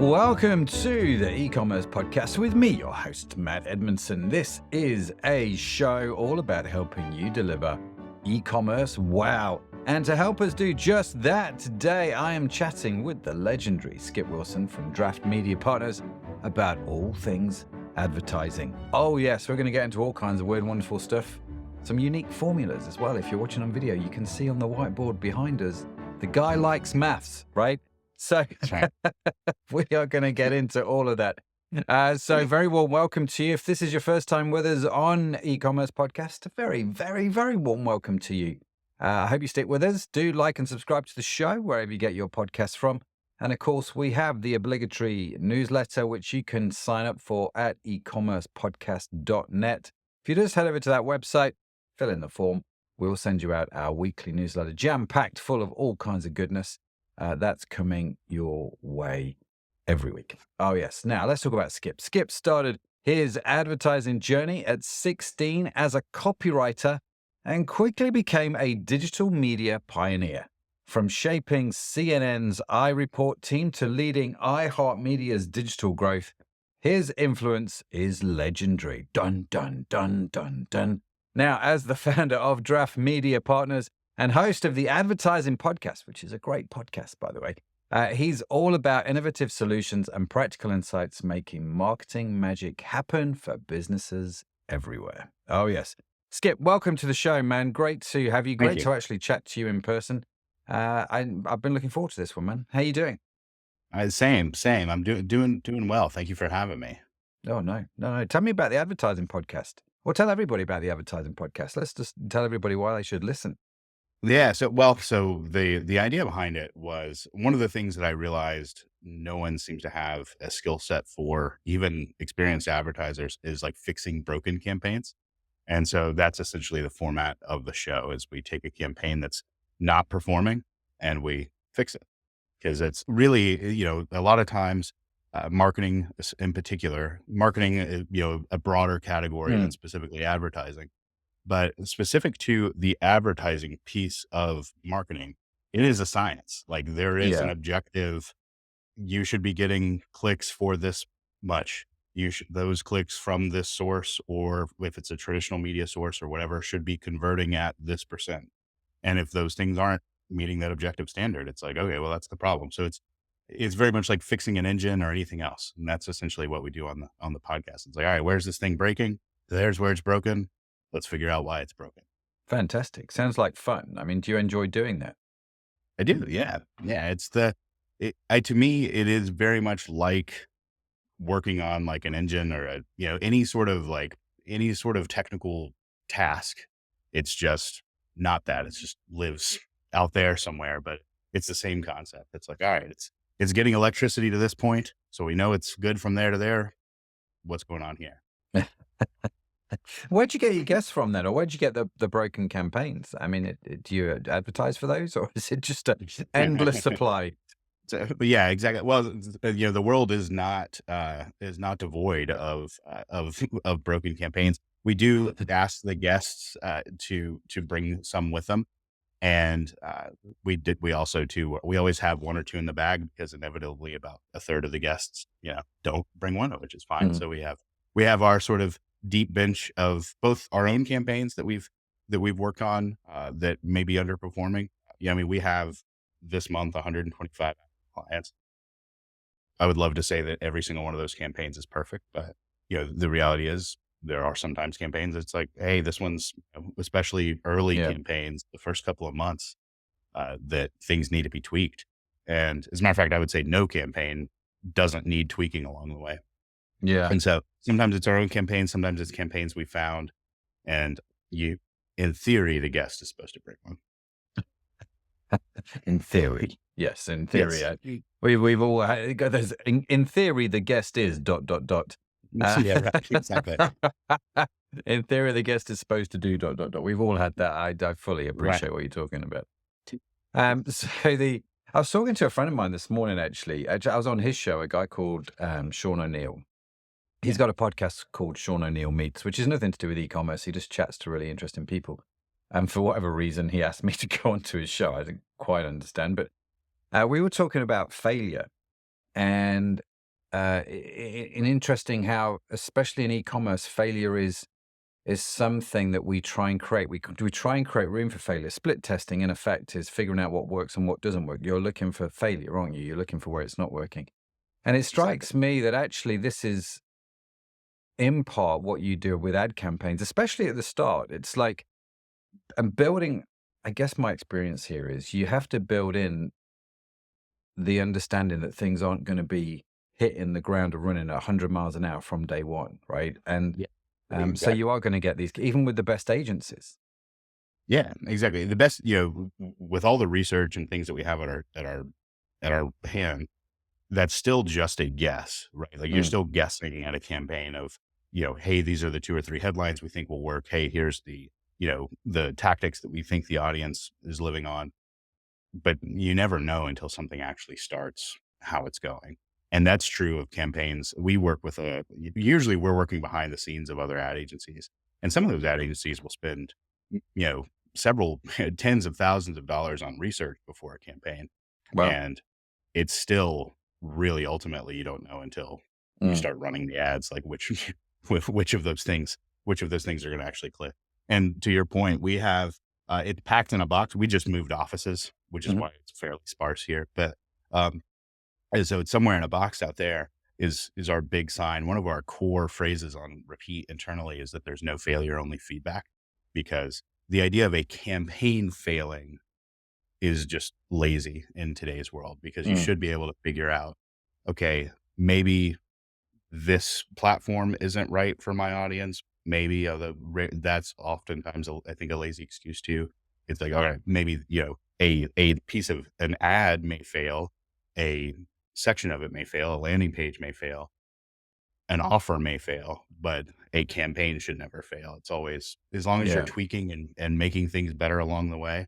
Welcome to the e-commerce podcast with me, your host, Matt Edmundson. This is a show all about helping you deliver e-commerce wow. And to help us do just that, today I am chatting with the legendary Skip Wilson from Draft Media Partners about all things advertising. Oh yes, we're going to get into all kinds of weird, wonderful stuff. Some unique formulas as well. If you're watching on video, you can see on the whiteboard behind us, the guy likes maths, right? So Right. we are going to get into all of that. So very warm welcome to you. If this is your first time with us on e-commerce podcast, a very, very, very warm welcome to you. I hope you stick with us. Do like and subscribe to the show wherever you get your podcasts from. And of course, we have the obligatory newsletter, which you can sign up for at ecommercepodcast.net. If you just head over to that website, fill in the form, we'll send you out our weekly newsletter, jam-packed full of all kinds of goodness. That's coming your way every week. Oh, yes. Now, let's talk about Skip. Skip started his advertising journey at 16 as a copywriter and quickly became a digital media pioneer. From shaping CNN's iReport team to leading iHeartMedia's digital growth, his influence is legendary. Dun, dun, dun, dun, dun. Now, as the founder of Draft Media Partners, and host of the Advertising Podcast, which is a great podcast, by the way. He's all about innovative solutions and practical insights, making marketing magic happen for businesses everywhere. Oh, yes. Skip, welcome to the show, man. Great to have you. Great to actually chat to you in person. I've been looking forward to this one, man. How you doing? Same. I'm doing well. Thank you for having me. Oh, no. Tell me about the Advertising Podcast. Or tell everybody about the Advertising Podcast. Let's just tell everybody why they should listen. Yeah. So the idea behind it was one of the things that I realized no one seems to have a skill set for, even experienced advertisers, is like fixing broken campaigns. And so that's essentially the format of the show is we take a campaign that's not performing and we fix it. Because it's really, a lot of times marketing in particular, marketing, a broader category than specifically advertising. But specific to the advertising piece of marketing, it is a science. Like there is an objective. You should be getting clicks for this much. Those clicks from this source, or if it's a traditional media source or whatever, should be converting at this percent. And if those things aren't meeting that objective standard, it's like, okay, well, that's the problem. So it's very much like fixing an engine or anything else. And that's essentially what we do on the podcast. It's like, all right, where's this thing breaking? There's where it's broken. Let's figure out why it's broken. Fantastic. Sounds like fun. I mean, do you enjoy doing that? I do. Yeah. Yeah. To me, it is very much like working on like an engine or any sort of technical task. It's just not that. It just lives out there somewhere, but it's the same concept. It's like, all right, it's getting electricity to this point. So we know it's good from there to there. What's going on here? Where'd you get your guests from then? Or where'd you get the broken campaigns? I mean, do you advertise for those, or is it just an endless supply? But yeah, exactly. Well, the world is not devoid of broken campaigns. We do ask the guests to bring some with them. And we always have one or two in the bag because inevitably about a third of the guests, don't bring one, which is fine. So we have our sort of deep bench of both our own campaigns that we've worked on that may be underperforming. I mean, we have this month 125 clients. I would love to say that every single one of those campaigns is perfect, but the reality is there are sometimes campaigns it's like, hey, this one's, especially early campaigns, the first couple of months, that things need to be tweaked. And as a matter of fact, I would say no campaign doesn't need tweaking along the way. Yeah. And so sometimes it's our own campaigns, sometimes it's campaigns we found, and in theory, the guest is supposed to bring one. In theory. Yes, in theory. Yes. We've all had, in theory, the guest is ... Yeah, right, exactly. In theory, the guest is supposed to do ... We've all had that. I fully appreciate what you're talking about. I was talking to a friend of mine this morning, actually. I was on his show, a guy called Sean O'Neill. He's got a podcast called Sean O'Neill Meets, which is nothing to do with e-commerce. He just chats to really interesting people. And for whatever reason, he asked me to go onto his show. I didn't quite understand, but we were talking about failure. And interesting how, especially in e-commerce, failure is something that we try and create. We try and create room for failure. Split testing, in effect, is figuring out what works and what doesn't work. You're looking for failure, aren't you? You're looking for where it's not working. And it Exactly. strikes me that actually this is in part what you do with ad campaigns, especially at the start. It's like, and building, I guess my experience here is you have to build in the understanding that things aren't going to be hitting the ground or running at 100 miles an hour from day one, right? And Yeah. so Exactly. you are going to get these, even with the best agencies. Yeah, exactly. The best, with all the research and things that we have at our hand, that's still just a guess, right? Like you're Mm. still guessing at a campaign of, hey, these are the 2 or 3 headlines we think will work. Hey, here's the tactics that we think the audience is living on. But you never know until something actually starts how it's going. And that's true of campaigns. We work with usually we're working behind the scenes of other ad agencies. And some of those ad agencies will spend, you know, several tens of thousands of dollars on research before a campaign. Well, And it's still really ultimately you don't know until you mm, start running the ads, like which of those things, are going to actually click. And to your point, we have it packed in a box. We just moved offices, which is mhm. why it's fairly sparse here. But um, and so it's somewhere in a box out there is our big sign. One of our core phrases on repeat internally is that there's no failure, only feedback, because the idea of a campaign failing is just lazy in today's world because you Mm. should be able to figure out, okay, maybe this platform isn't right for my audience. Maybe that's oftentimes I think a lazy excuse too. It's like, all right, maybe a piece of an ad may fail, a section of it may fail, a landing page may fail, an offer may fail, but a campaign should never fail. It's always, as long as you're Yeah, tweaking and making things better along the way,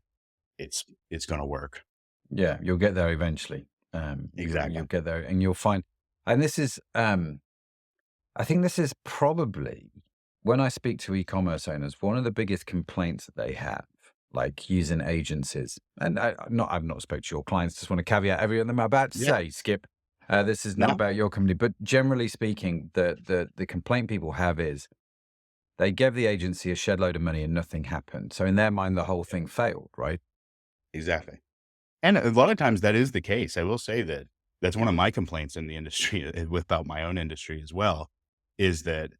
it's going to work. yeah, you'll get there eventually. You'll Exactly. get there, and you'll find. And this is, I think this is probably when I speak to e-commerce owners, one of the biggest complaints that they have, like using agencies. And I've not spoke to your clients. Just want to caveat everything I'm about to Yeah. say, Skip. This is not No. about your company, but generally speaking, the complaint people have is they gave the agency a shed load of money and nothing happened. So in their mind, the whole thing failed, right? Exactly. And a lot of times that is the case. I will say that that's one of my complaints in the industry about my own industry as well, is that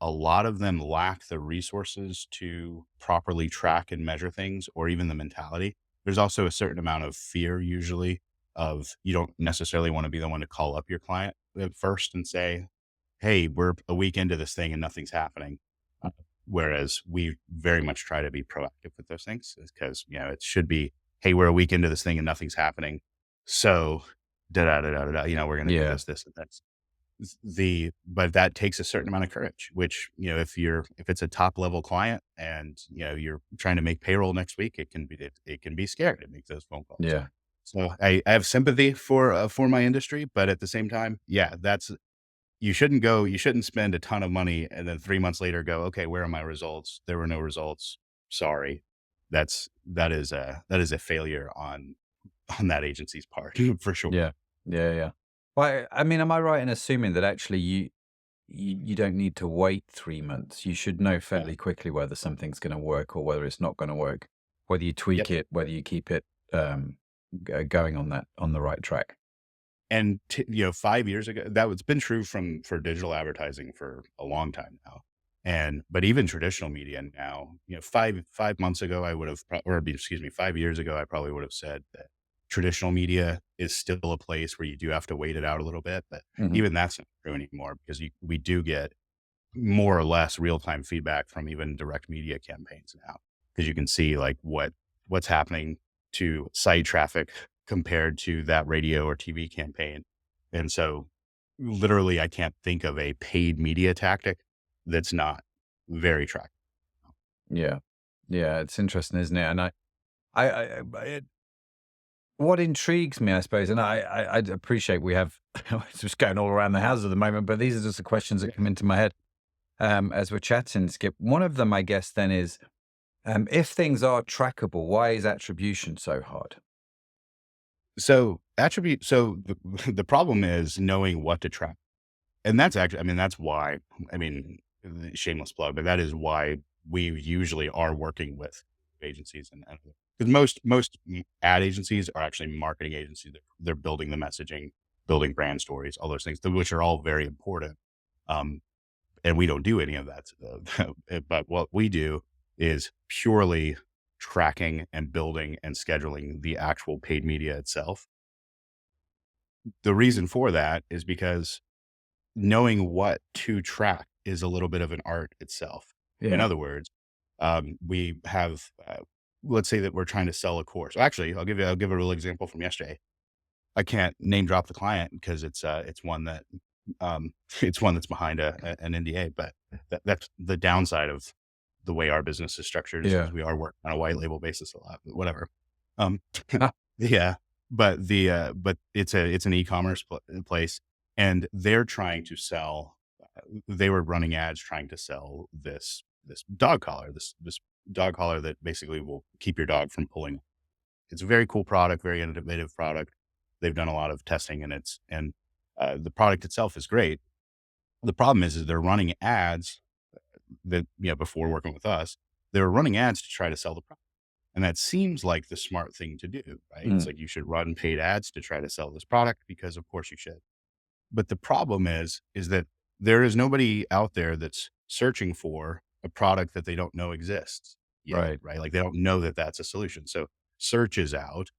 a lot of them lack the resources to properly track and measure things, or even the mentality. There's also a certain amount of fear usually of you don't necessarily want to be the one to call up your client at first and say, hey, we're a week into this thing and nothing's happening. Whereas we very much try to be proactive with those things because, it should be, hey, we're a week into this thing and nothing's happening. So da da da da da, we're going to do Yeah, this, and that's but that takes a certain amount of courage, which, if it's a top level client and, you're trying to make payroll next week, it can be scary to make those phone calls. yeah, So I have sympathy for my industry, but at the same time, yeah, you shouldn't spend a ton of money and then 3 months later go, "Okay, where are my results? There were no results. Sorry." That is a failure on that agency's part for sure. yeah, yeah, yeah. Well, I mean, am I right in assuming that actually you don't need to wait 3 months? You should know No. fairly quickly whether something's going to work or whether it's not going to work, whether you tweak Yep. it, whether you keep it going on the right track. And 5 years ago, that was been true for digital advertising for a long time now. But even traditional media now, 5 months ago, I would have, excuse me, 5 years ago, I probably would have said that traditional media is still a place where you do have to wait it out a little bit. But Hmm. even that's not true anymore because we do get more or less real time feedback from even direct media campaigns now because you can see like what's happening to site traffic compared to that radio or TV campaign. And so literally I can't think of a paid media tactic that's not very tracked. Yeah, yeah, it's interesting, isn't it? And what intrigues me, I suppose, and I appreciate we have it's just going all around the house at the moment, but these are just the questions Yeah. that come into my head as we're chatting, Skip. One of them, I guess, then is if things are trackable, why is attribution so hard? The problem is knowing what to track. And that's actually, I mean, that's why, I mean, shameless plug, but that is why we usually are working with agencies and because most ad agencies are actually marketing agencies. They're building the messaging, building brand stories, all those things, which are all very important. Um, and we don't do any of that. But what we do is purely tracking and building and scheduling the actual paid media itself. The reason for that is because knowing what to track is a little bit of an art itself. In Yeah. other words, we have, let's say that we're trying to sell a course. Actually, I'll give a real example from yesterday. I can't name drop the client because it's one that, it's one that's behind an NDA, but that's the downside of the way our business is structured is Yeah. because we are working on a white label basis a lot, but whatever. Um, Ah, yeah, but it's an e-commerce place, and they're trying to sell. They were running ads trying to sell this dog collar, this dog collar that basically will keep your dog from pulling. It's a very cool product, very innovative product. They've done a lot of testing, and the product itself is great. The problem is they're running ads that, before working with us, they were running ads to try to sell the product. And that seems like the smart thing to do, right? It's mm, like you should run paid ads to try to sell this product because of course you should. But the problem is that there is nobody out there that's searching for a product that they don't know exists yet, right. right? Like they don't know that that's a solution. So search is out.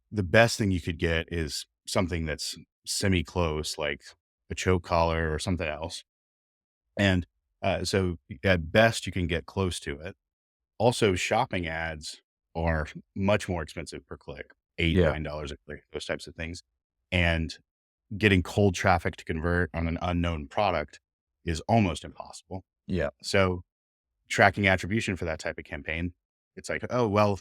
The best thing you could get is something that's semi close, like a choke collar or something else. And so at best you can get close to it. Also, shopping ads are much more expensive per click, $8, Yeah. $9 a click, those types of things. And getting cold traffic to convert on an unknown product is almost impossible. Yeah. So tracking attribution for that type of campaign, it's like, oh, well,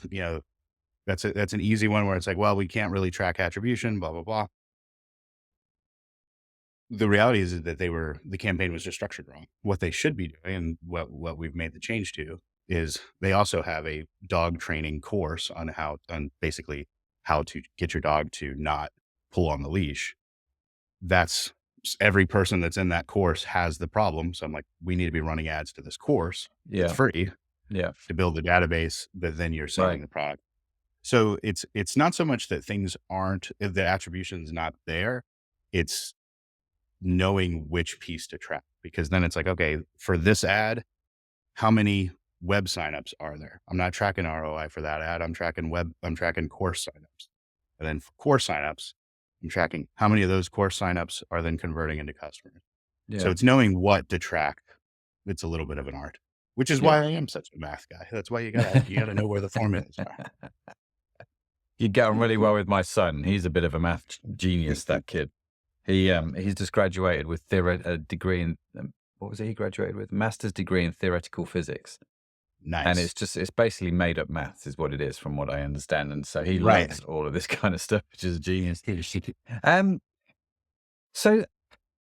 that's an easy one where it's like, well, we can't really track attribution, blah, blah, blah. The reality is that the campaign was just structured wrong. What they should be doing, and what we've made the change to, is they also have a dog training course on basically how to get your dog to not pull on the leash. That's every person that's in that course has the problem. So I'm like, we need to be running ads to this course that's Yeah. free Yeah. to build the database that then you're selling Right. the product. So it's not so much that if the attribution's not there, it's knowing which piece to track, because then it's like, okay, for this ad, how many web signups are there? I'm not tracking ROI for that ad. I'm tracking course signups. And then for course signups, I'm tracking how many of those course signups are then converting into customers. So Yeah. it's knowing what to track. It's a little bit of an art, which is Yeah. why I am such a math guy. That's why you gotta know where the formulas are. You get on really well with my son. He's a bit of a math genius, that kid. He's just graduated with a degree in, what was it he graduated with? Master's degree in theoretical physics. And Nice. it's basically made up maths is what it is from what I understand. And so he Right. loves all of this kind of stuff, which is genius. Um, so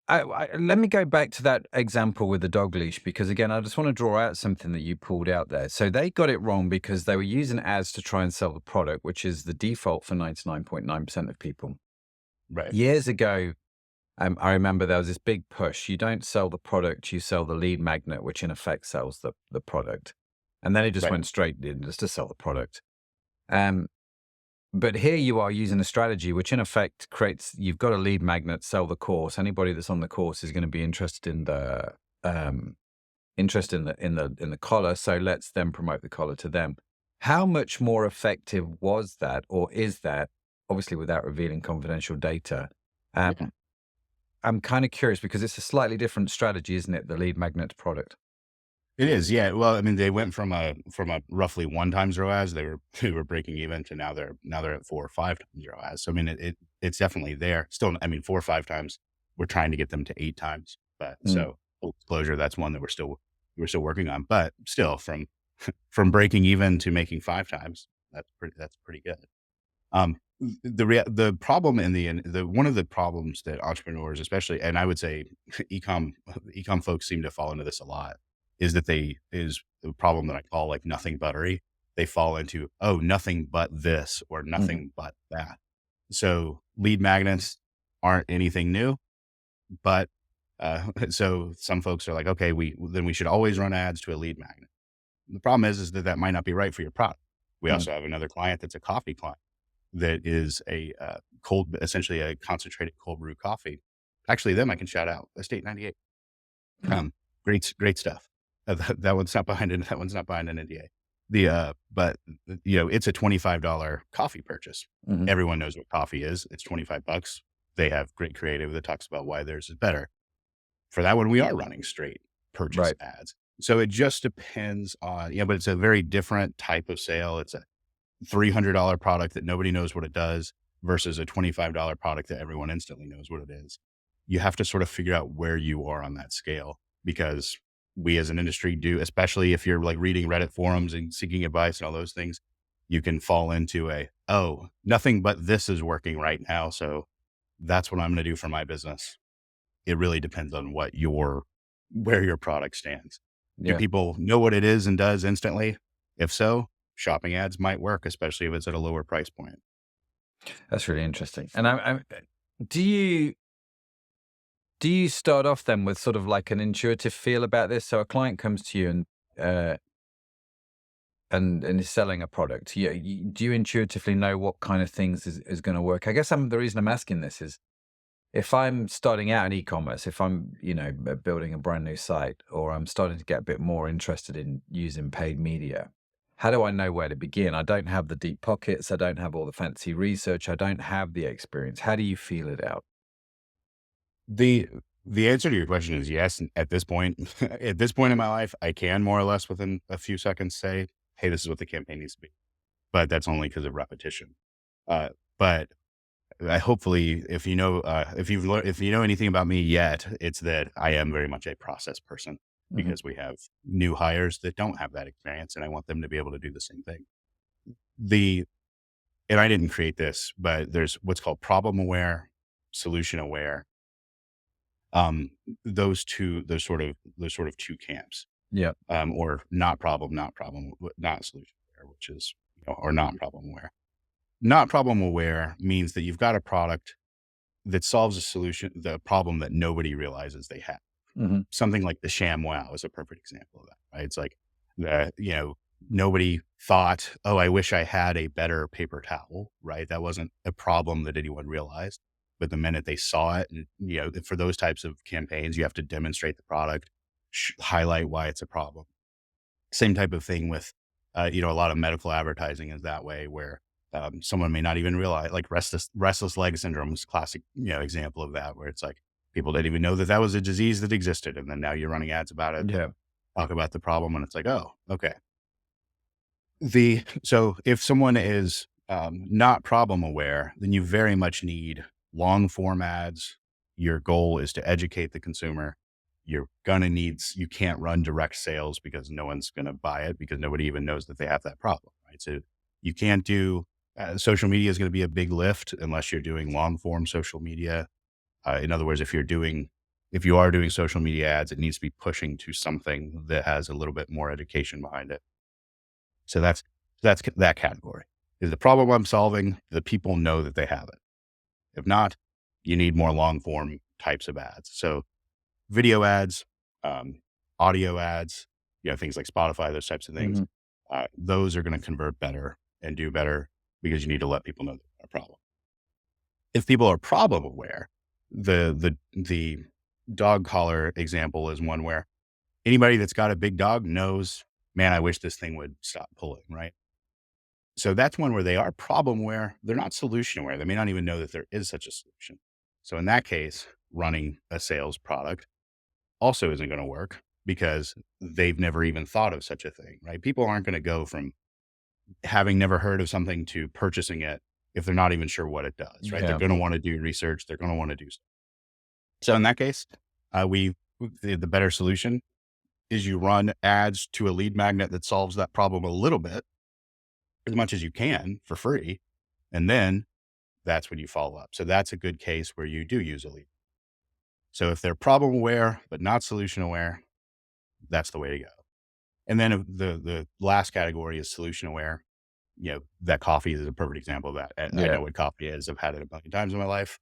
let me go back to that example with the dog leash, because again, I just want to draw out something that you pulled out there. So they got it wrong because they were using ads to try and sell the product, which is the default for 99.9% of people. Right. Years ago, I remember there was this big push. You don't sell the product, you sell the lead magnet, which in effect sells the product. And then it just Right. went straight in just to sell the product. Um, but here you are using a strategy which in effect you've got a lead magnet, sell the course. Anybody that's on the course is going to be interested in the collar. So let's then promote the collar to them. How much more effective was that, or is that, obviously without revealing confidential data? Yeah. I'm kind of curious because it's a slightly different strategy, isn't it? The lead magnet product. It is, yeah. Well, I mean, they went from a roughly 1 times ROAS. They were breaking even to now they're at 4 or 5 times ROAS. So I mean, it's definitely there. Still, I mean, 4 or 5 times. We're trying to get them to 8 times. But Mm, so full disclosure, that's one that we're still working on. But still, from breaking even to making 5 times, that's pretty good. The problem one of the problems that entrepreneurs, especially, and I would say ecom folks seem to fall into this a lot, is is the problem that I call like nothing buttery. They fall into, oh, nothing but this or mhm. nothing but that. So lead magnets aren't anything new, but so some folks are like, okay, we should always run ads to a lead magnet. The problem is that might not be right for your product. We Mm. also have another client that's a coffee client that is a essentially a concentrated cold brew coffee. Actually, them I can shout out. Estate 98. Great stuff. That one's not behind it. That one's not behind an NDA. But it's a $25 coffee purchase. Mhm. Everyone knows what coffee is. It's $25. They have great creative that talks about why theirs is better. For that one, we are running straight purchase Right. ads. So it just depends on, but it's a very different type of sale. It's a $300 product that nobody knows what it does versus a $25 product that everyone instantly knows what it is. You have to sort of figure out where you are on that scale, because we as an industry do, especially if you're like reading Reddit forums and seeking advice and all those things, you can fall into nothing but this is working right now, so that's what I'm going to do for my business. It really depends on where your product stands. Do Yeah. people know what it is and does instantly? If so, shopping ads might work, especially if it's at a lower price point. That's really interesting. And do you start off then with sort of like an intuitive feel about this? So a client comes to you and is selling a product. Do you intuitively know what kind of things is going to work? I guess the reason I'm asking this is, if I'm starting out in e-commerce, if I'm, building a brand new site, or I'm starting to get a bit more interested in using paid media, how do I know where to begin? I don't have the deep pockets. I don't have all the fancy research. I don't have the experience. How do you feel it out? The answer to your question is yes. At this point, at this point in my life, I can more or less within a few seconds say, hey, this is what the campaign needs to be. But that's only because of repetition. But hopefully, if you know anything about me yet, it's that I am very much a process person, Mhm. because we have new hires that don't have that experience, and I want them to be able to do the same thing. And I didn't create this, but there's what's called problem aware, solution aware. Those sort of two camps, Yeah. or not solution aware, which is, or not problem aware. Not problem aware means that you've got a product that solves the problem that nobody realizes they have. Hmm. Something like the ShamWow is a perfect example of that, right? It's like nobody thought, oh, I wish I had a better paper towel, right? That wasn't a problem that anyone realized. But the minute they saw it, and, for those types of campaigns, you have to demonstrate the product, highlight why it's a problem. Same type of thing with, a lot of medical advertising is that way, where someone may not even realize, like restless leg syndrome is a classic, example of that, where it's like people didn't even know that was a disease that existed. And then now you're running ads about it, Yeah. talk about the problem, and it's like, oh, okay. So if someone is not problem aware, then you very much need long form ads. Your goal is to educate the consumer. You can't run direct sales because no one's going to buy it, because nobody even knows that they have that problem, right? So you can't do, social media is going to be a big lift unless you're doing long form social media. In other words, if you are doing social media ads, it needs to be pushing to something that has a little bit more education behind it. So that's that category. Is the problem I'm solving, the people know that they have it. If not, you need more long form types of ads. So video ads, audio ads, things like Spotify, those types of things. Hmm. Those are going to convert better and do better, because you need to let people know there's a problem. If people are problem aware, the dog collar example is one where anybody that's got a big dog knows, man, I wish this thing would stop pulling, right? So that's one where they are problem aware. They're not solution aware. They may not even know that there is such a solution. So in that case, running a sales product also isn't going to work, because they've never even thought of such a thing, right? People aren't going to go from having never heard of something to purchasing it if they're not even sure what it does, right? They're Yeah. going to want to do research. They're going to want to do stuff. So in that case, the better solution is you run ads to a lead magnet that solves that problem a little bit, as much as you can for free. And then that's when you follow up. So that's a good case where you do use a lead. So if they're problem aware, but not solution aware, that's the way to go. And then the last category is solution aware. that coffee is a perfect example of that. I Yeah. know what coffee is. I've had it a million times in my life.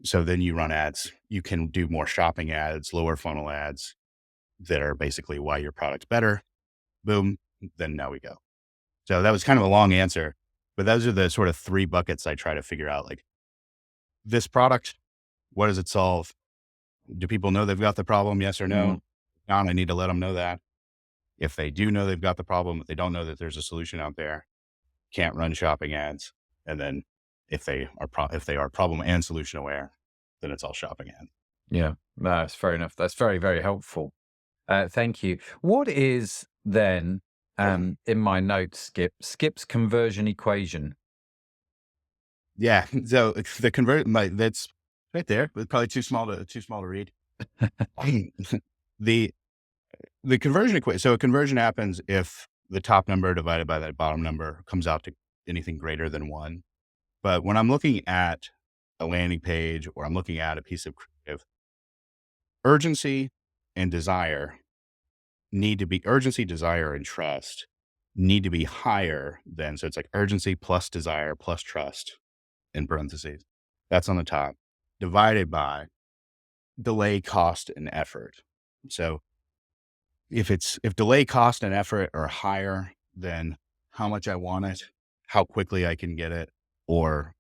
So then you run ads. You can do more shopping ads, lower funnel ads that are basically why your product's better. Boom. Then now we go. So that was kind of a long answer, but those are the sort of 3 buckets I try to figure out. Like, this product, what does it solve? Do people know they've got the problem? Yes or no? Mm. Not, I need to let them know that. If they do know they've got the problem, but they don't know that there's a solution out there, can't run shopping ads. And then if they are problem and solution aware, then it's all shopping ads. Yeah. No, that's fair enough. That's very, very helpful. Thank you. What is then, in my notes, Skip's conversion equation? Yeah. So the that's right there. It's probably too small to read. the the conversion equation. So a conversion happens if the top number divided by that bottom number comes out to anything greater than 1. But when I'm looking at a landing page or I'm looking at a piece of creative, urgency and desire desire, and trust need to be higher than, so it's like urgency plus desire plus trust in parentheses. That's on the top, divided by delay, cost, and effort. So if delay, cost, and effort are higher than how much I want it, how quickly I can get it, or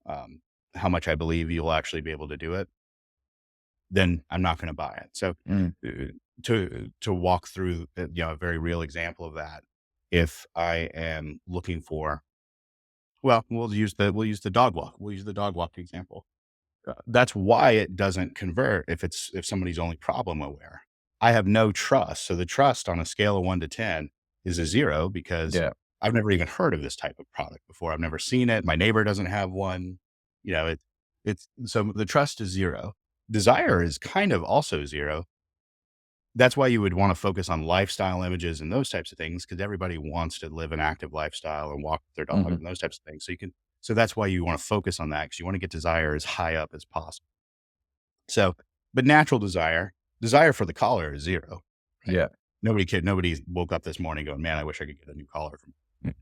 how much I believe you'll actually be able to do it, then I'm not going to buy it. So Mm. to walk through, a very real example of that, if I am looking for, well, we'll use the dog walk. We'll use the dog walk example. That's why it doesn't convert if somebody's only problem aware. I have no trust. So the trust on a scale of 1 to 10 is a 0 because Yeah. I've never even heard of this type of product before. I've never seen it. My neighbor doesn't have one. It's so the trust is 0. Desire is kind of also 0. That's why you would want to focus on lifestyle images and those types of things, because everybody wants to live an active lifestyle and walk with their dog Mhm. and those types of things. So that's why you want to focus on that, because you want to get desire as high up as possible. So, but natural desire for the collar is 0. Right? Yeah. Nobody woke up this morning going, man, I wish I could get a new collar from Mm.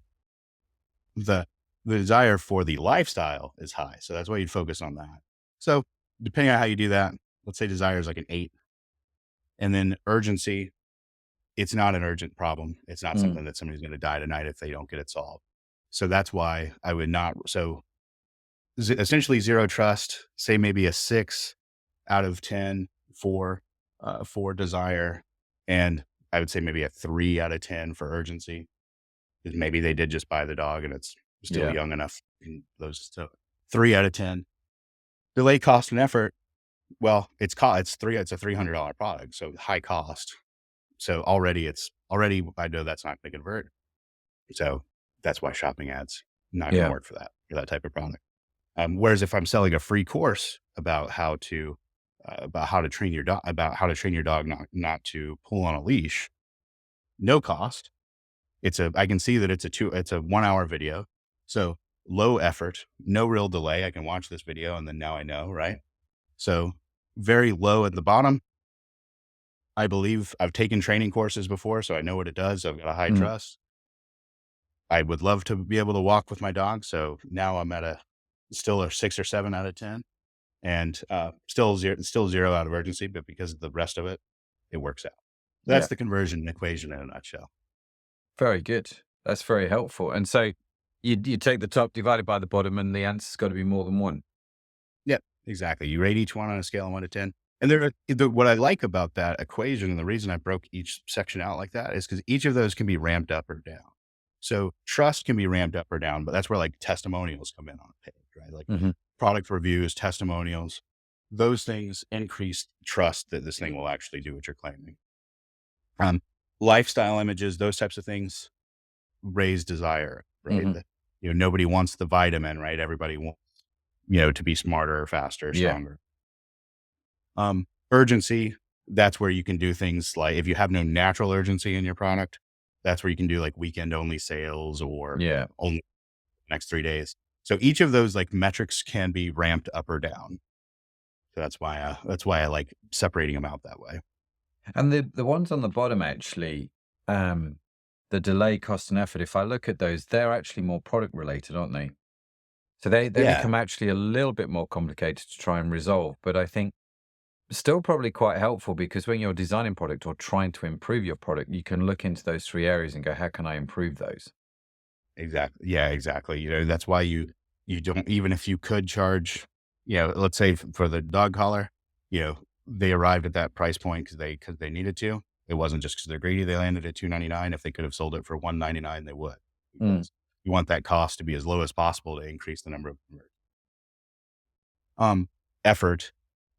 the desire for the lifestyle is high. So that's why you'd focus on that. So depending on how you do that, let's say desire is like an 8. And then urgency, it's not an urgent problem. It's not Mm. something that somebody's going to die tonight if they don't get it solved. So that's why I would not. So essentially 0 trust, say maybe a 6 out of 10 for desire. And I would say maybe a 3 out of 10 for urgency, because maybe they did just buy the dog and it's still Yeah. young enough. So 3 out of 10. Delay, cost, and effort. Well, it's a $300 product. So high cost. So already I know that's not going to convert. So that's why shopping ads not going to Yeah. work for that type of product. Whereas if I'm selling a free course about how to train your dog, not to pull on a leash, no cost. I can see that it's a 1-hour video. So low effort, no real delay. I can watch this video and then now I know, right? So very low at the bottom. I believe I've taken training courses before, so I know what it does. I've got a high Mm. trust. I would love to be able to walk with my dog. So now I'm at still a 6 or 7 out of 10, and still 0 out of urgency, but because of the rest of it, it works out. That's Yeah. the conversion equation in a nutshell. Very good. That's very helpful. And so you take the top divided by the bottom, and the answer's got to be more than 1. Yep, exactly. You rate each one on a scale of 1 to 10. And what I like about that equation, and the reason I broke each section out like that, is because each of those can be ramped up or down. So trust can be ramped up or down, but that's where like testimonials come in on a page, right? Like Mhm. product reviews, testimonials, those things increase trust that this thing will actually do what you're claiming. Lifestyle images, those types of things raise desire, right? Mhm. Nobody wants the vitamin, right? Everybody wants, to be smarter, faster, Yeah. stronger. Urgency, that's where you can do things like, if you have no natural urgency in your product, that's where you can do like weekend only sales or Yeah. only next 3 days. So each of those like metrics can be ramped up or down. So that's why I like separating them out that way. And the ones on the bottom actually, the delay, cost, and effort, if I look at those, they're actually more product related, aren't they? So they Yeah, become actually a little bit more complicated to try and resolve. But I think still probably quite helpful, because when you're designing product or trying to improve your product, you can look into those three areas and go, how can I improve those? exactly. Yeah, exactly. That's why you don't, even if you could charge, let's say for the dog collar, they arrived at that price point because they needed to. It wasn't just because they're greedy. They landed at $299. If they could have sold it for $199, they would, Mm, because you want that cost to be as low as possible to increase the number of um effort.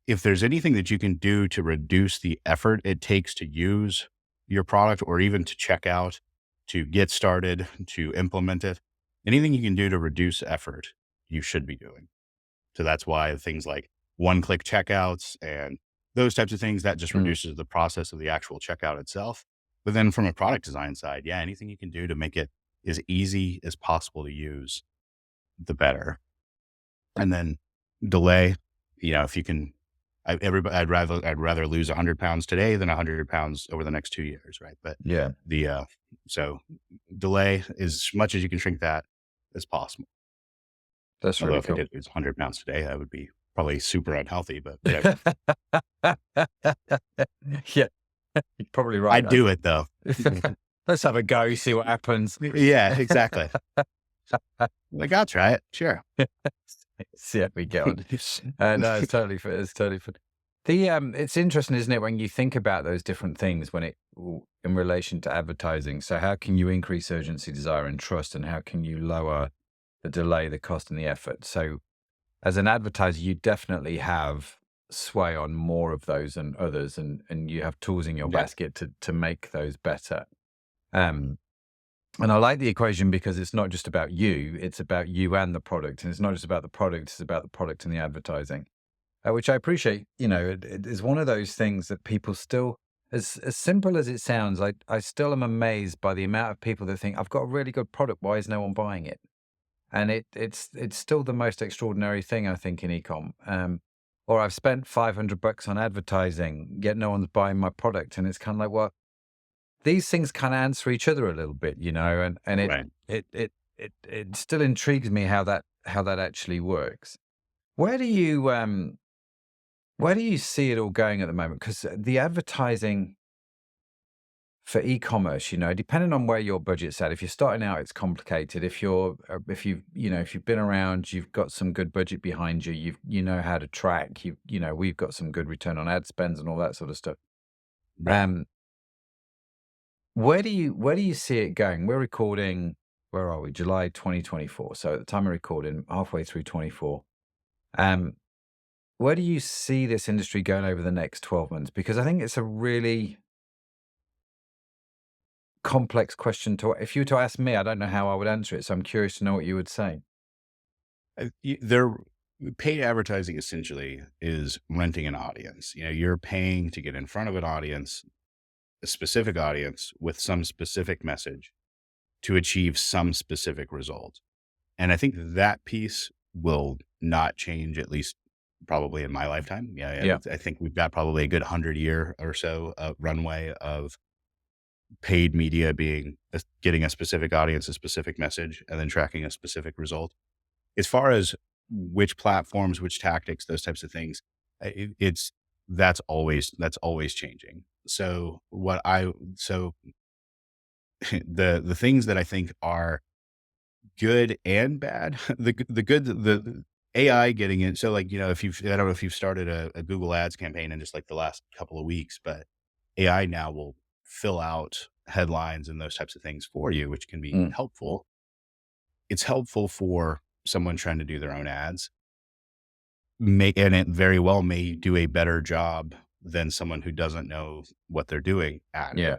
If there's anything that you can do to reduce the effort it takes to use your product, or even to check out, to get started, to implement it, anything you can do to reduce effort, you should be doing. So that's why things like one-click checkouts and those types of things, that just mm. reduces the process of the actual checkout itself. But then from a product design side, yeah, anything you can do to make it as easy as possible to use, the better. And then delay, if you can, I'd rather lose 100 pounds today than 100 pounds over the next 2 years. Right. But Yeah, so delay as much as you can shrink that as possible. that's Although really if I cool. did lose 100 pounds today, that would be probably super unhealthy, but whatever. Yeah, you're probably right. I'd do it though. Let's have a go, see what happens. Yeah, exactly. Like, I'll try it. Sure. See how we get on. No, it's totally fair. It's totally fair. It's interesting, isn't it, when you think about those different things in relation to advertising. So how can you increase urgency, desire, and trust, and how can you lower the delay, the cost, and the effort? So as an advertiser, you definitely have sway on more of those than others, and you have tools in your Yeah. basket to make those better. Um, and I like the equation because it's not just about you, it's about you and the product. And it's not just about the product, it's about the product and the advertising, which I appreciate. It is one of those things that people still, as simple as it sounds, I still am amazed by the amount of people that think, I've got a really good product, why is no one buying it? And it's still the most extraordinary thing, I think, in ecom. Or I've spent $500 on advertising, yet no one's buying my product. And it's kind of like, well, these things kind of answer each other a little bit, and Right. it still intrigues me how that actually works. Where do you see it all going at the moment? Because the advertising for e-commerce, depending on where your budget's at, if you're starting out, it's complicated. If you've been around, you've got some good budget behind you, you know how to track, we've got some good return on ad spends and all that sort of stuff. Right. Where do you see it going? We're recording, where are we? July 2024. So at the time of recording, halfway through 24. Where do you see this industry going over the next 12 months? Because I think it's a really complex question if you were to ask me, I don't know how I would answer it. So I'm curious to know what you would say. Paid advertising essentially is renting an audience. You're paying to get in front of an audience, a specific audience with some specific message, to achieve some specific result. And I think that piece will not change, at least probably in my lifetime. Yeah. I think we've got probably a good 100-year or so of runway of paid media getting a specific audience, a specific message, and then tracking a specific result. As far as which platforms, which tactics, those types of things, that's always changing. So the things that I think are good and bad, the AI getting in. So, like, I don't know if you've started a Google Ads campaign in just like the last couple of weeks, but AI now will fill out headlines and those types of things for you, which can be Mm. helpful. It's helpful for someone trying to do their own ads, and it very well may do a better job than someone who doesn't know what they're doing at it. Yeah.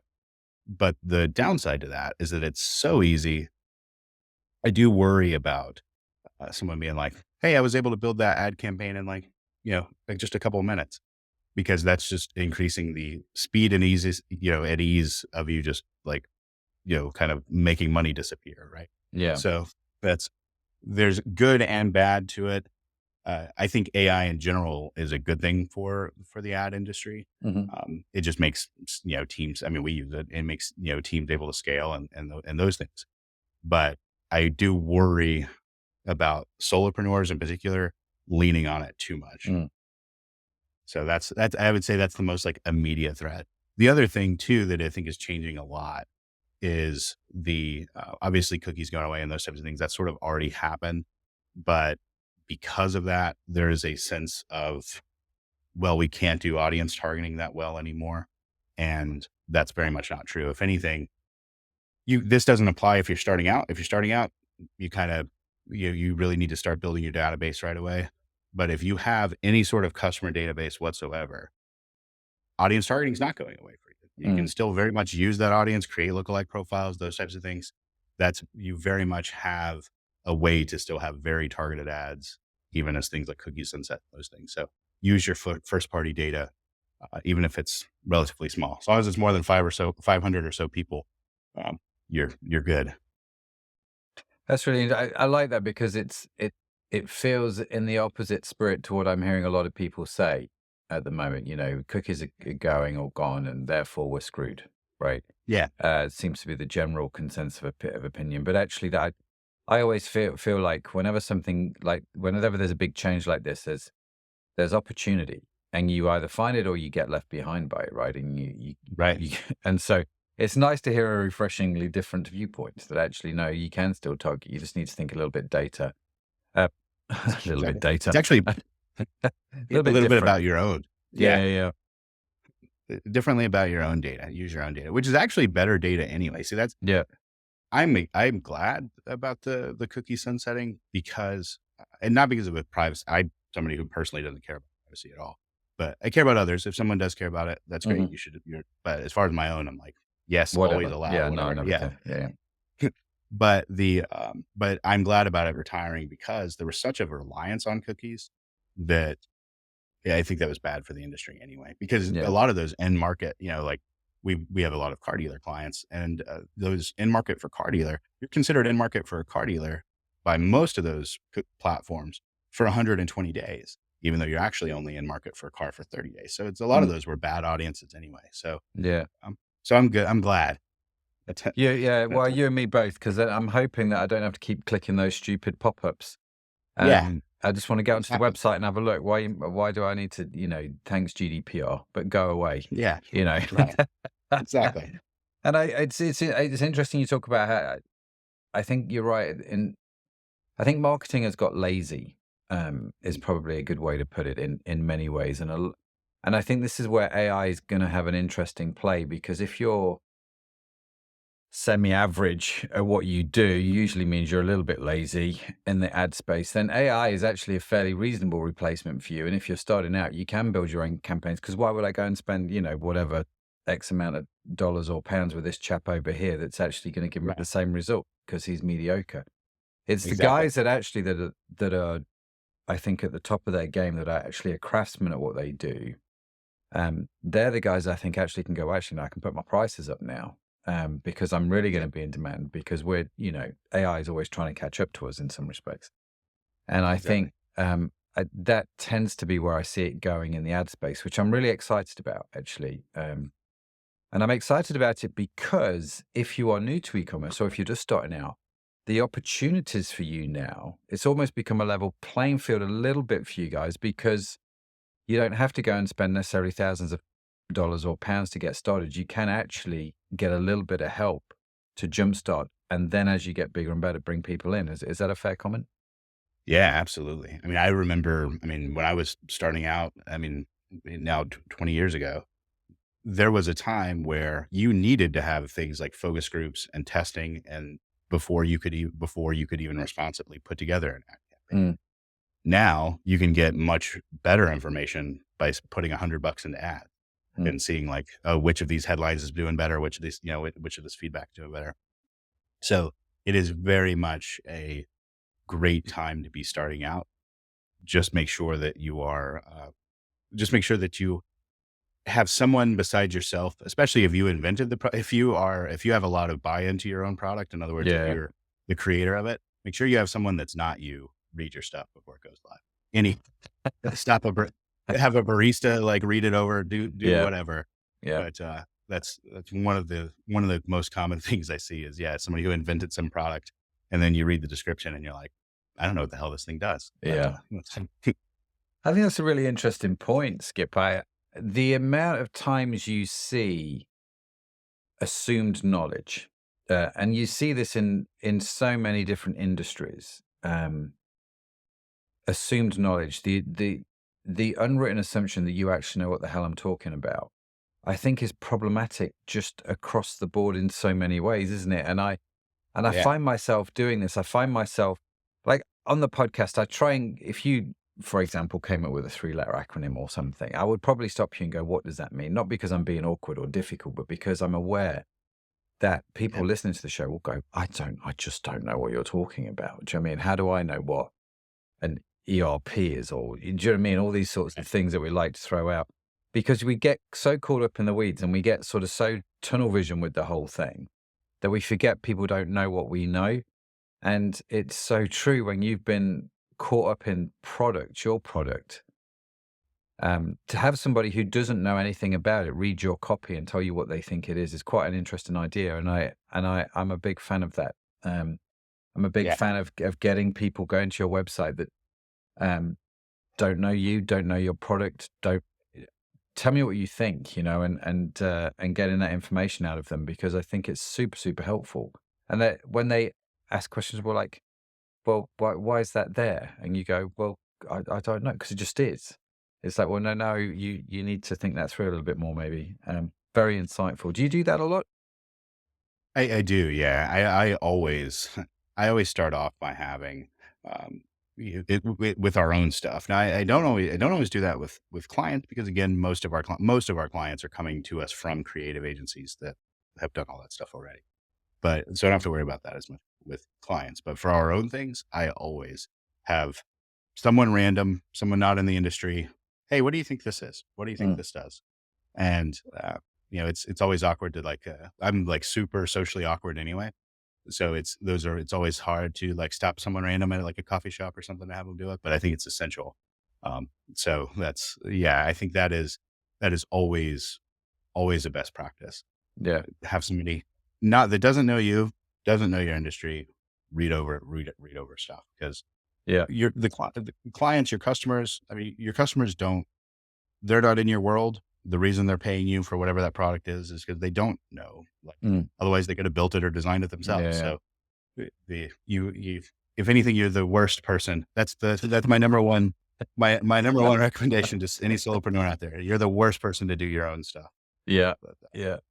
But the downside to that is that it's so easy. I do worry about someone being like, "Hey, I was able to build that ad campaign in like just a couple of minutes," because that's just increasing the speed and at ease of you just like, kind of making money disappear. Right. Yeah. So there's good and bad to it. I think AI in general is a good thing for the ad industry. Mhm. It just makes, teams. I mean, we use it. It makes, teams able to scale and those things. But I do worry about solopreneurs in particular leaning on it too much. Mm. So that's I would say that's the most like immediate threat. The other thing too that I think is changing a lot is the obviously cookies going away and those types of things. That sort of already happened, but because of that, there is a sense of, well, we can't do audience targeting that well anymore, and that's very much not true. If anything, this doesn't apply if you're starting out. If you're starting out, you kind of you really need to start building your database right away. But if you have any sort of customer database whatsoever, audience targeting is not going away for you. You can still very much use that audience, create lookalike profiles, those types of things. You very much have a way to still have very targeted ads, even as things like cookie sunset, those things. So use your first party data, even if it's relatively small. As long as it's more than 500 or so people, you're good. That's really, I like that because it feels in the opposite spirit to what I'm hearing a lot of people say at the moment. Cookies are going or gone, and therefore we're screwed, right? Yeah. It seems to be the general consensus of opinion. But actually, that I always feel like whenever there's a big change like this, there's opportunity, and you either find it or you get left behind by it, right? And and so it's nice to hear a refreshingly different viewpoint that actually, no, you can still target. You just need to think a little bit data. A little bit data. It's actually a little bit about your own. Yeah. Differently about your own data. Use your own data, which is actually better data anyway. See, I'm glad about the cookie sunsetting because, and not because of the privacy. I'm somebody who personally doesn't care about privacy at all, but I care about others. If someone does care about it, that's great. Mhm. But as far as my own, I'm like, yes, Whatever. always allowed. Yeah, whatever. no, never. Yeah. But but I'm glad about it retiring because there was such a reliance on cookies that I think that was bad for the industry anyway, because Yeah. a lot of those end market, like we have a lot of car dealer clients, and those end market for car dealer, you're considered end market for a car dealer by most of those platforms for 120 days, even though you're actually only in market for a car for 30 days. So it's a lot of those were bad audiences anyway. So Yeah. so I'm good. I'm glad. Yeah. Well, you and me both, because I'm hoping that I don't have to keep clicking those stupid pop-ups. Yeah. I just want to go onto the website and have a look. Why do I need to, thanks GDPR, but go away, Yeah. Right. Exactly. And it's interesting you talk about how I think you're right. I think marketing has got lazy, is probably a good way to put it in many ways. And I think this is where AI is going to have an interesting play, because if you're semi-average at what you do usually means you're a little bit lazy in the ad space, then AI is actually a fairly reasonable replacement for you. And if you're starting out, you can build your own campaigns, because why would I go and spend, whatever X amount of dollars or pounds with this chap over here that's actually going to give me the same result because he's mediocre? It's the guys that actually that are, I think, at the top of their game, that are actually a craftsman at what they do. They're the guys I think actually can go, actually, no, I can put my prices up now. Because I'm really going to be in demand, because we're, AI is always trying to catch up to us in some respects. And I think that tends to be where I see it going in the ad space, which I'm really excited about, actually. And I'm excited about it because if you are new to e-commerce, or if you're just starting out, the opportunities for you now, it's almost become a level playing field a little bit for you guys, because you don't have to go and spend necessarily thousands of dollars or pounds to get started. You can actually get a little bit of help to jumpstart, and then as you get bigger and better, bring people in. Is that a fair comment? Yeah, absolutely. I mean, I remember, when I was starting out, now 20 years ago, there was a time where you needed to have things like focus groups and testing, and before you could even responsibly put together an ad campaign. Now you can get much better information by putting $100 into ad and seeing like, which of these headlines is doing better, which of these, which of this feedback is doing better. So it is very much a great time to be starting out. Just make sure that you are, you have someone besides yourself, especially if you invented if you have a lot of buy-in to your own product. In other words, if you're the creator of it, make sure you have someone that's not you read your stuff before it goes live. any stop have a barista like read it over, do Yeah. whatever. Yeah. But that's one of the most common things I see is somebody who invented some product, and then you read the description and you're like, I don't know what the hell this thing does. Yeah. I think that's a really interesting point, Skip. The amount of times you see assumed knowledge, and you see this in so many different industries. Assumed knowledge, the unwritten assumption that you actually know what the hell I'm talking about, I think is problematic just across the board in so many ways, isn't it? And I Yeah. find myself doing this. I find myself like on the podcast, I try and if you, for example, came up with a 3-letter acronym or something, I would probably stop you and go, what does that mean? Not because I'm being awkward or difficult, but because I'm aware that people listening to the show will go, I just don't know what you're talking about. Do you know what I mean? How do I know what an ERP is, or do you know what I mean? All these sorts of things that we like to throw out because we get so caught up in the weeds and we get sort of so tunnel vision with the whole thing that we forget people don't know what we know. And it's so true when you've been caught up in your product, to have somebody who doesn't know anything about it read your copy and tell you what they think it is quite an interesting idea. And I'm a big fan of that. I'm a big fan of getting people going to your website that don't know you, don't know your product, don't tell me what you think, and getting that information out of them, because I think it's super, super helpful. And that when they ask questions, we're like, well, why is that there? And you go, well, I don't know, because it just is. It's like, well, no, you need to think that through a little bit more, maybe. Very insightful. Do you do that a lot? I do, yeah. I always start off by having with our own stuff. Now, I don't always do that with clients because again, most of our clients are coming to us from creative agencies that have done all that stuff already. But so I don't have to worry about that as much with clients. But for our own things, I always have someone random, someone not in the industry. Hey, what do you think this is? What do you think this does? And it's always awkward to I'm like super socially awkward anyway. So it's always hard to like stop someone random at like a coffee shop or something to have them do it. But I think it's essential. So I think that is always a best practice. Yeah. Have somebody that doesn't know you, doesn't know your industry, read over stuff because you're the clients, your customers. I mean, your customers they're not in your world. The reason they're paying you for whatever that product is because they don't know. Otherwise, they could have built it or designed it themselves. Yeah. So, if anything, you're the worst person. That's my number one. My number one recommendation to any solopreneur out there: you're the worst person to do your own stuff. Yeah,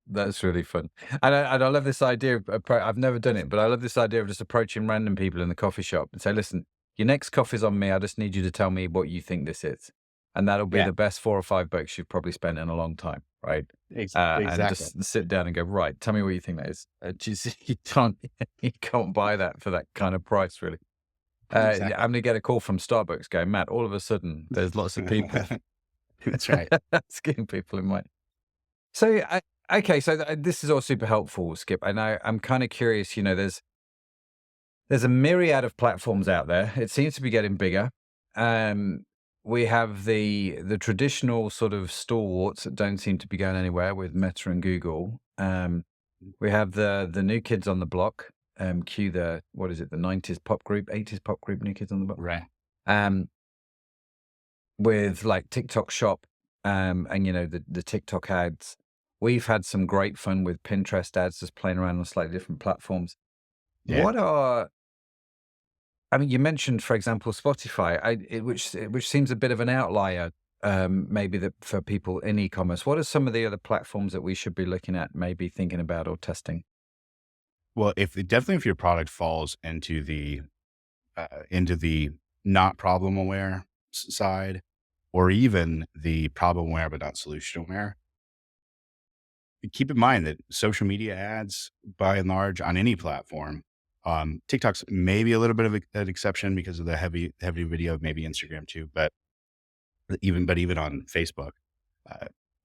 that's really fun. And I love this idea of I've never done it, but I love this idea of just approaching random people in the coffee shop and say, listen, your next coffee's on me. I just need you to tell me what you think this is. And that'll be the best $4 or $5 you've probably spent in a long time, right? Exactly. And just sit down and go, right, tell me what you think that is. You can't buy that for that kind of price, really. Exactly. I'm going to get a call from Starbucks going, Matt, all of a sudden, there's lots of people. That's right. Asking people in mind. So, okay, so this is all super helpful, Skip. And I'm kind of curious, there's a myriad of platforms out there. It seems to be getting bigger. We have the traditional sort of stalwarts that don't seem to be going anywhere with Meta and Google. We have the new kids on the block. Cue the 90s pop group, 80s pop group, New Kids on the Block. Right. With like TikTok Shop, and the TikTok ads. We've had some great fun with Pinterest ads, just playing around on slightly different platforms. Yeah. You mentioned, for example, Spotify, which seems a bit of an outlier, maybe for people in e-commerce. What are some of the other platforms that we should be looking at, maybe thinking about or testing? Well, if your product falls into the not problem aware side, or even the problem aware but not solution aware, keep in mind that social media ads, by and large, on any platform, TikTok's maybe a little bit of an exception because of the heavy video, maybe Instagram too, but even on Facebook,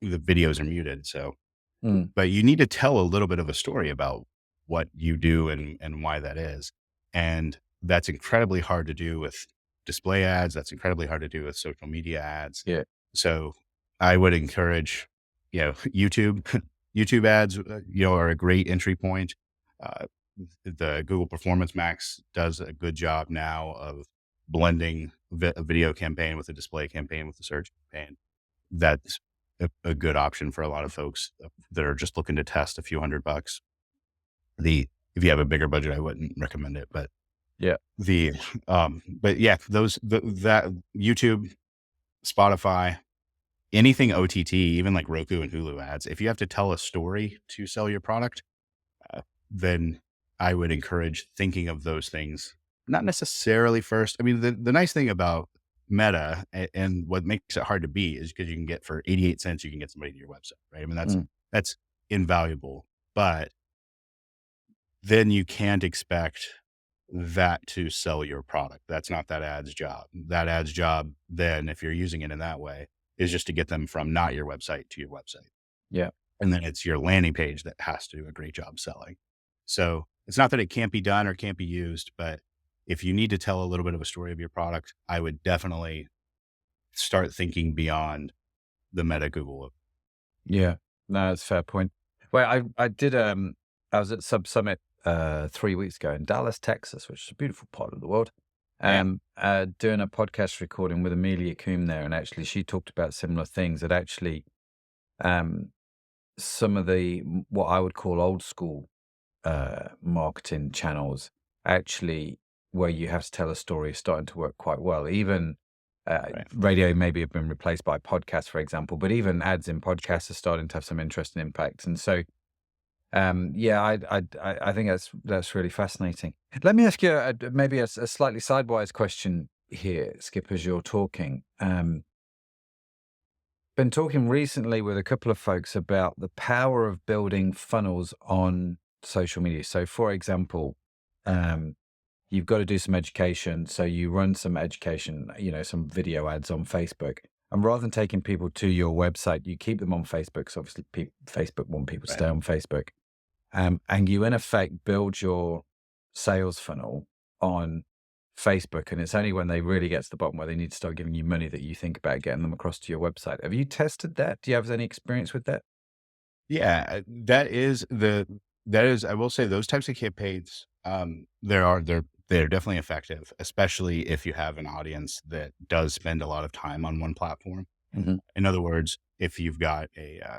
the videos are muted. So, but you need to tell a little bit of a story about what you do and why that is. And that's incredibly hard to do with display ads. That's incredibly hard to do with social media ads. Yeah. So I would encourage, YouTube, YouTube ads, are a great entry point. Uh, the Google Performance Max does a good job now of blending a video campaign with a display campaign with a search campaign. That's a good option for a lot of folks that are just looking to test a few $100. If you have a bigger budget, I wouldn't recommend it, but Yeah. that YouTube, Spotify, anything OTT, even like Roku and Hulu ads, if you have to tell a story to sell your product, then I would encourage thinking of those things, not necessarily first. I mean, the nice thing about Meta and what makes it hard to beat is because you can get for 88 cents, you can get somebody to your website, right? I mean, that's invaluable, but then you can't expect that to sell your product. That's not that ad's job. That ad's job then, if you're using it in that way, is just to get them from not your website to your website. Yeah. And then it's your landing page that has to do a great job selling. So it's not that it can't be done or can't be used, but if you need to tell a little bit of a story of your product, I would definitely start thinking beyond the Meta Google. Yeah. No, that's a fair point. Well, I did, I was at Sub Summit 3 weeks ago in Dallas, Texas, which is a beautiful part of the world. Doing a podcast recording with Amelia Coombe there, and actually she talked about similar things. That actually, some of the what I would call old school marketing channels, actually, where you have to tell a story, is starting to work quite well. Even radio maybe have been replaced by podcasts, for example, but even ads in podcasts are starting to have some interesting impact. And so, I think that's really fascinating. Let me ask you maybe a slightly sidewise question here, Skip, as you're talking. Been talking recently with a couple of folks about the power of building funnels on social media. So, for example, you've got to do some education. So you run some education, some video ads on Facebook. And rather than taking people to your website, you keep them on Facebook. So obviously Facebook want people to stay on Facebook. And you, in effect, build your sales funnel on Facebook. And it's only when they really get to the bottom where they need to start giving you money that you think about getting them across to your website. Have you tested that? Do you have any experience with that? Yeah, I will say those types of campaigns, they're definitely effective, especially if you have an audience that does spend a lot of time on one platform. Mm-hmm. In other words, if you've got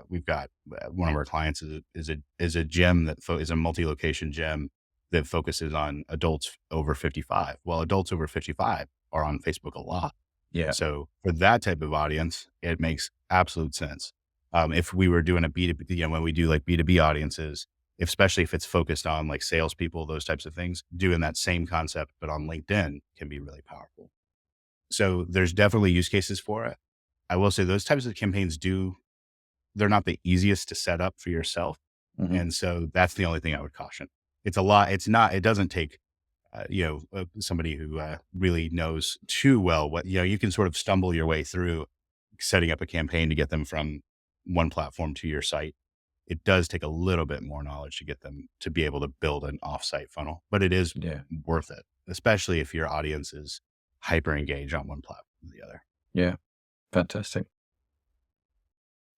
we've got one of our clients is a gym that is a multi-location gym that focuses on adults over 55. Well, adults over 55 are on Facebook a lot. Yeah. So for that type of audience, it makes absolute sense. If we were doing a B2B, when we do like B2B audiences, especially if it's focused on like salespeople, those types of things, doing that same concept, but on LinkedIn can be really powerful. So there's definitely use cases for it. I will say those types of campaigns they're not the easiest to set up for yourself. Mm-hmm. And so that's the only thing I would caution. It's a lot. It doesn't take, somebody who really knows too well what, you can sort of stumble your way through setting up a campaign to get them from one platform to your site. It does take a little bit more knowledge to get them to be able to build an offsite funnel, but it is worth it, especially if your audience is hyper engaged on one platform or the other. Yeah. Fantastic.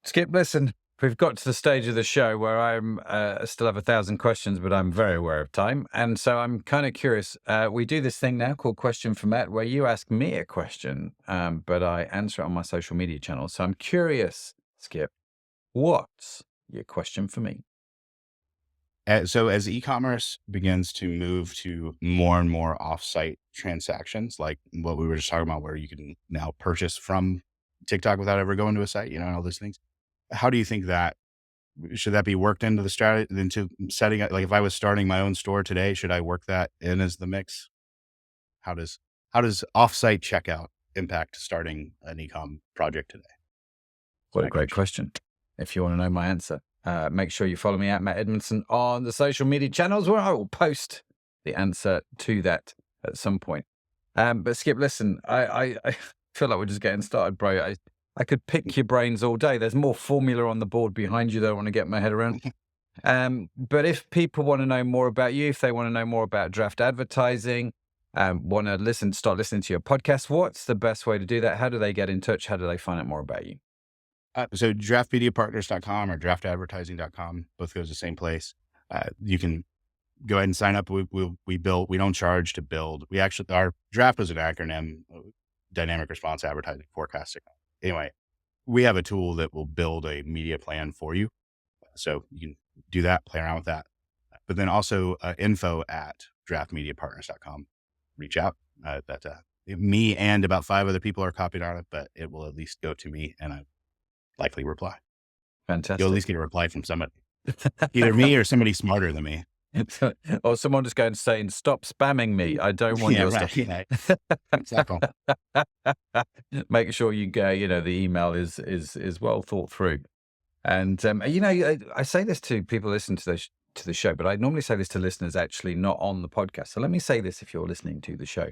Skip, listen, we've got to the stage of the show where I'm still have 1,000 questions, but I'm very aware of time. And so I'm kind of curious. We do this thing now called Question for Matt, where you ask me a question, but I answer it on my social media channels. So I'm curious, Skip, what's your question for me? So as e-commerce begins to move to more and more offsite transactions, like what we were just talking about, where you can now purchase from TikTok without ever going to a site, and all those things. How do you think should that be worked into the strategy, into setting up? Like if I was starting my own store today, should I work that in as the mix? How does offsite checkout impact starting an e-com project today? What a great question. If you want to know my answer, make sure you follow me at Matt Edmundson on the social media channels, where I will post the answer to that at some point. But Skip, listen, I feel like we're just getting started, bro. I could pick your brains all day. There's more formula on the board behind you that I want to get my head around. But if people want to know more about you, if they want to know more about draft advertising, want to start listening to your podcast, what's the best way to do that? How do they get in touch? How do they find out more about you? So draftmediapartners.com or draftadvertising.com, both goes to the same place. You can go ahead and sign up. We don't charge to build. Our draft was an acronym, dynamic response advertising forecasting. Anyway, we have a tool that will build a media plan for you. So you can do that, play around with that. But then also info@draftmediapartners.com. Reach out. Me and about 5 other people are copied on it, but it will at least go to me and I likely reply. Fantastic. You'll at least get a reply from somebody, either me or somebody smarter than me. Or someone just going to say, stop spamming me. I don't want your stuff. Yeah, exactly. Make sure you go, the email is well thought through. And, I say this to people listening to the show, but I normally say this to listeners actually not on the podcast. So let me say this if you're listening to the show.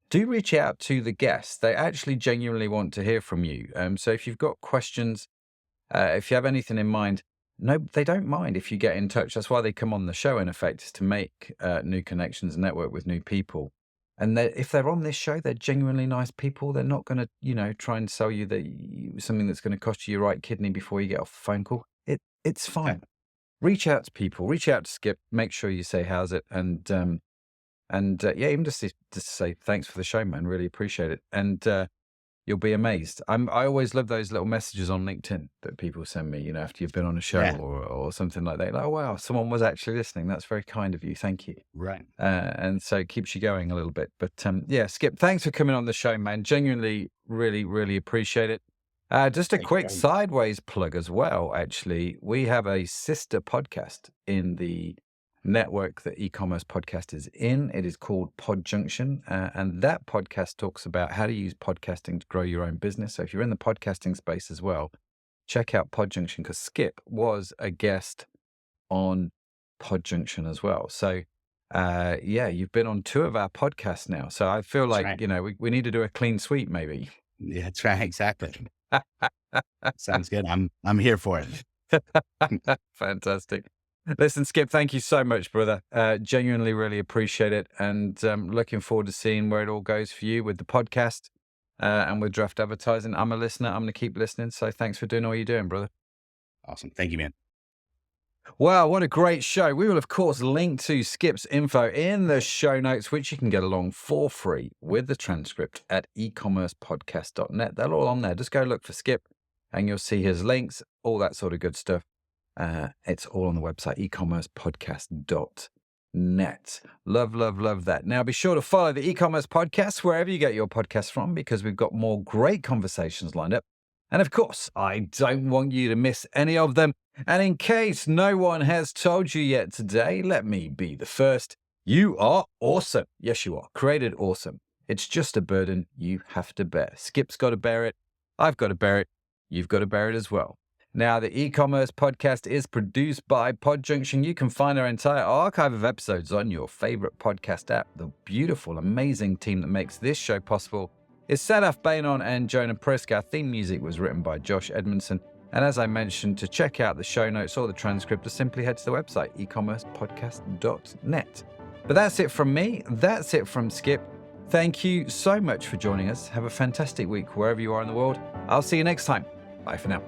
Do reach out to the guests. They actually genuinely want to hear from you. So if you've got questions, if you have anything in mind, no, they don't mind if you get in touch. That's why they come on the show, in effect, is to make new connections and network with new people. And if they're on this show, they're genuinely nice people. They're not going to, try and sell you something that's going to cost you your right kidney before you get off the phone call. It's fine. Okay. Reach out to people. Reach out to Skip. Make sure you say, how's it? And even just to say thanks for the show, man. Really appreciate it. And you'll be amazed. I always love those little messages on LinkedIn that people send me, after you've been on a show or something like that. Like, oh, wow, someone was actually listening. That's very kind of you. Thank you. Right. And so it keeps you going a little bit. But Skip, thanks for coming on the show, man. Genuinely, really, really appreciate it. Just a quick sideways plug as well, actually. We have a sister podcast in the network that eCommerce podcast is in. It is called Pod Junction, and that podcast talks about how to use podcasting to grow your own business. So if you're in the podcasting space as well, check out Pod Junction, because Skip was a guest on Pod Junction as well. So you've been on 2 of our podcasts now. So I feel like, right. We need to do a clean sweep maybe. Yeah, that's right. Exactly. Sounds good. I'm here for it. Fantastic. Listen, Skip, thank you so much, brother. Genuinely really appreciate it. And looking forward to seeing where it all goes for you with the podcast and with draft advertising. I'm a listener. I'm going to keep listening. So thanks for doing all you're doing, brother. Awesome. Thank you, man. Wow, what a great show. We will, of course, link to Skip's info in the show notes, which you can get along for free with the transcript at ecommercepodcast.net. They're all on there. Just go look for Skip and you'll see his links, all that sort of good stuff. It's all on the website, ecommercepodcast.net. Love, love, love that. Now, be sure to follow the e-commerce podcast wherever you get your podcasts from, because we've got more great conversations lined up. And of course, I don't want you to miss any of them. And in case no one has told you yet today, let me be the first. You are awesome. Yes, you are. Created awesome. It's just a burden you have to bear. Skip's got to bear it. I've got to bear it. You've got to bear it as well. Now, the e-commerce podcast is produced by Pod Junction. You can find our entire archive of episodes on your favorite podcast app. The beautiful, amazing team that makes this show possible is Sadaf Bainon and Jonah Prisk. Our theme music was written by Josh Edmundson. And as I mentioned, to check out the show notes or the transcript, just simply head to the website, ecommercepodcast.net. But that's it from me. That's it from Skip. Thank you so much for joining us. Have a fantastic week wherever you are in the world. I'll see you next time. Bye for now.